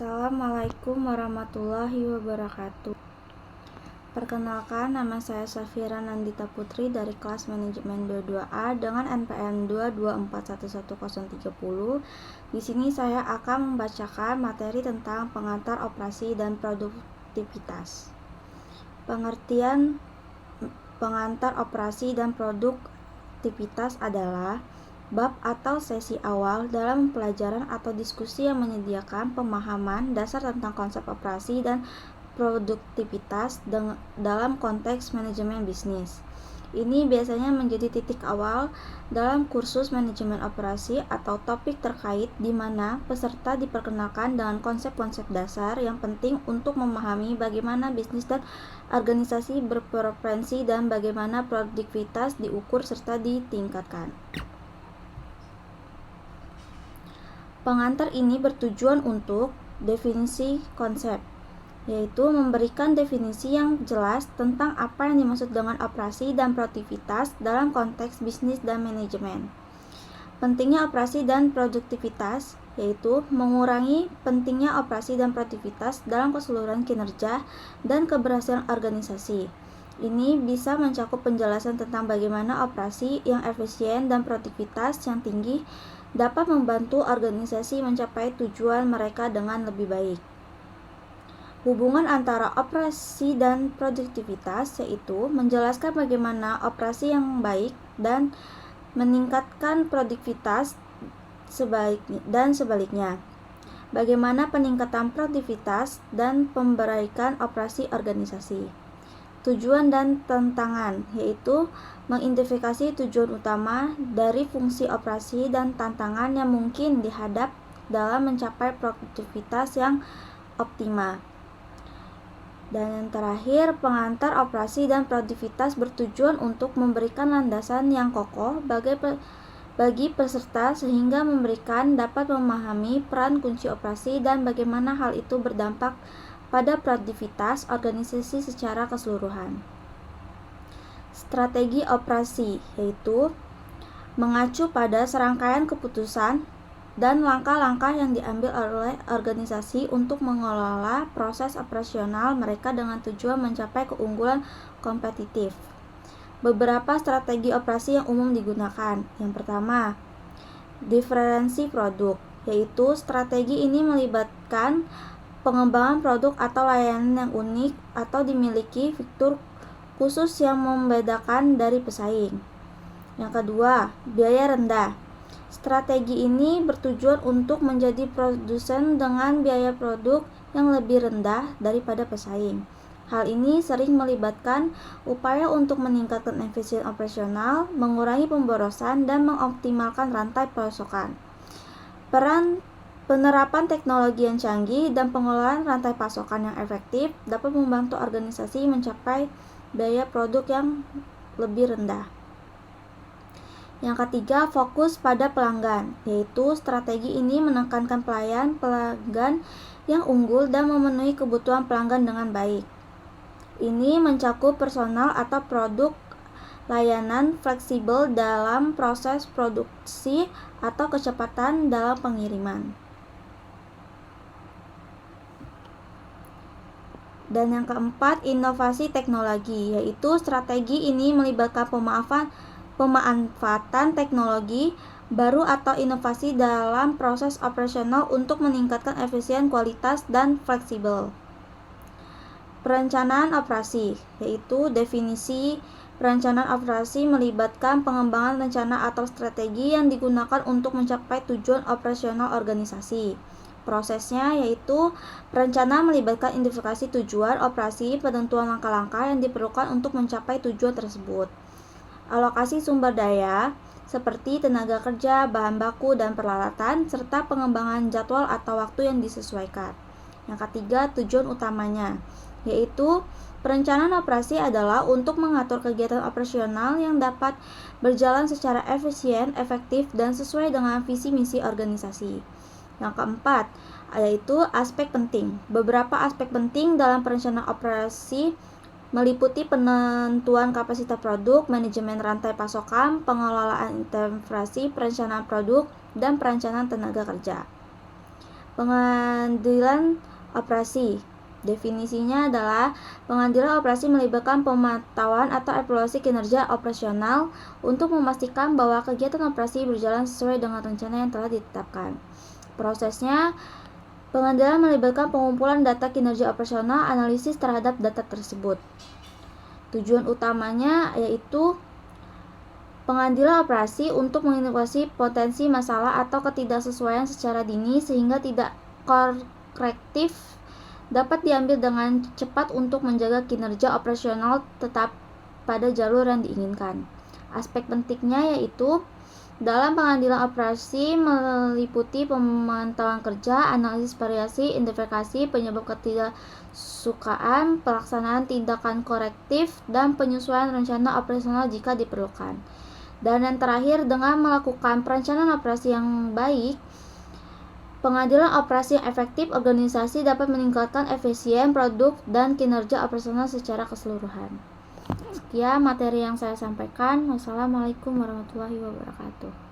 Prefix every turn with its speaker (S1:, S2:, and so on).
S1: Assalamualaikum warahmatullahi wabarakatuh. Perkenalkan, nama saya Safira Nandita Putri dari kelas Manajemen 22A dengan NPM 224111030. Di sini saya akan membacakan materi tentang pengantar operasi dan produktivitas. Pengertian pengantar operasi dan produktivitas adalah bab atau sesi awal dalam pelajaran atau diskusi yang menyediakan pemahaman dasar tentang konsep operasi dan produktivitas dalam konteks manajemen bisnis. Ini biasanya menjadi titik awal dalam kursus manajemen operasi atau topik terkait di mana peserta diperkenalkan dengan konsep-konsep dasar yang penting untuk memahami bagaimana bisnis dan organisasi berpreferensi dan bagaimana produktivitas diukur serta ditingkatkan. Pengantar ini bertujuan untuk definisi konsep, yaitu memberikan definisi yang jelas tentang apa yang dimaksud dengan operasi dan produktivitas dalam konteks bisnis dan manajemen. Pentingnya operasi dan produktivitas, yaitu mengurangi pentingnya operasi dan produktivitas dalam keseluruhan kinerja dan keberhasilan organisasi. Ini bisa mencakup penjelasan tentang bagaimana operasi yang efisien dan produktivitas yang tinggi dapat membantu organisasi mencapai tujuan mereka dengan lebih baik. Hubungan antara operasi dan produktivitas yaitu menjelaskan bagaimana operasi yang baik dan meningkatkan produktivitas dan sebaliknya. Bagaimana peningkatan produktivitas dan pemberaikan operasi organisasi. Tujuan dan tantangan yaitu mengidentifikasi tujuan utama dari fungsi operasi dan tantangan yang mungkin dihadap dalam mencapai produktivitas yang optimal. Dan yang terakhir, pengantar operasi dan produktivitas bertujuan untuk memberikan landasan yang kokoh bagi peserta sehingga dapat memahami peran kunci operasi dan bagaimana hal itu berdampak pada produktivitas organisasi secara keseluruhan. Strategi operasi yaitu mengacu pada serangkaian keputusan dan langkah-langkah yang diambil oleh organisasi untuk mengelola proses operasional mereka dengan tujuan mencapai keunggulan kompetitif. Beberapa strategi operasi yang umum digunakan. Yang pertama, diferensi produk, yaitu strategi ini melibatkan pengembangan produk atau layanan yang unik atau dimiliki fitur khusus yang membedakan dari pesaing. Yang kedua, biaya rendah. Strategi ini bertujuan untuk menjadi produsen dengan biaya produk yang lebih rendah daripada pesaing. Hal ini sering melibatkan upaya untuk meningkatkan efisiensi operasional, mengurangi pemborosan, dan mengoptimalkan rantai pasokan. Penerapan teknologi yang canggih dan pengelolaan rantai pasokan yang efektif dapat membantu organisasi mencapai biaya produk yang lebih rendah. Yang ketiga, fokus pada pelanggan, yaitu strategi ini menekankan pelanggan yang unggul dan memenuhi kebutuhan pelanggan dengan baik. Ini mencakup personal atau produk layanan fleksibel dalam proses produksi atau kecepatan dalam pengiriman. Dan yang keempat, inovasi teknologi, yaitu strategi ini melibatkan pemanfaatan teknologi baru atau inovasi dalam proses operasional untuk meningkatkan efisien, kualitas, dan fleksibel. Perencanaan operasi, yaitu definisi perencanaan operasi melibatkan pengembangan rencana atau strategi yang digunakan untuk mencapai tujuan operasional organisasi. Prosesnya yaitu perencanaan melibatkan identifikasi tujuan operasi, penentuan langkah-langkah yang diperlukan untuk mencapai tujuan tersebut. Alokasi sumber daya seperti tenaga kerja, bahan baku, dan peralatan, serta pengembangan jadwal atau waktu yang disesuaikan. Yang ketiga, tujuan utamanya, yaitu perencanaan operasi adalah untuk mengatur kegiatan operasional yang dapat berjalan secara efisien, efektif, dan sesuai dengan visi misi organisasi. Yang keempat, yaitu aspek penting. Beberapa aspek penting dalam perencanaan operasi meliputi penentuan kapasitas produk, manajemen rantai pasokan, pengelolaan integrasi, perencanaan produk, dan perencanaan tenaga kerja. Pengadilan operasi. Definisinya adalah pengadilan operasi melibatkan pemantauan atau evaluasi kinerja operasional untuk memastikan bahwa kegiatan operasi berjalan sesuai dengan rencana yang telah ditetapkan. Prosesnya, pengadilan melibatkan pengumpulan data kinerja operasional, analisis terhadap data tersebut. Tujuan utamanya yaitu pengadilan operasi untuk mengidentifikasi potensi masalah atau ketidaksesuaian secara dini sehingga tidak korektif dapat diambil dengan cepat untuk menjaga kinerja operasional tetap pada jalur yang diinginkan. Aspek pentingnya yaitu dalam pengadilan operasi meliputi pemantauan kerja, analisis variasi, identifikasi penyebab ketidaksukaan, pelaksanaan tindakan korektif, dan penyesuaian rencana operasional jika diperlukan. Dan yang terakhir, dengan melakukan perencanaan operasi yang baik, pengadilan operasi yang efektif, organisasi dapat meningkatkan efisien, produk, dan kinerja operasional secara keseluruhan. Sekian materi yang saya sampaikan. Wassalamualaikum warahmatullahi wabarakatuh.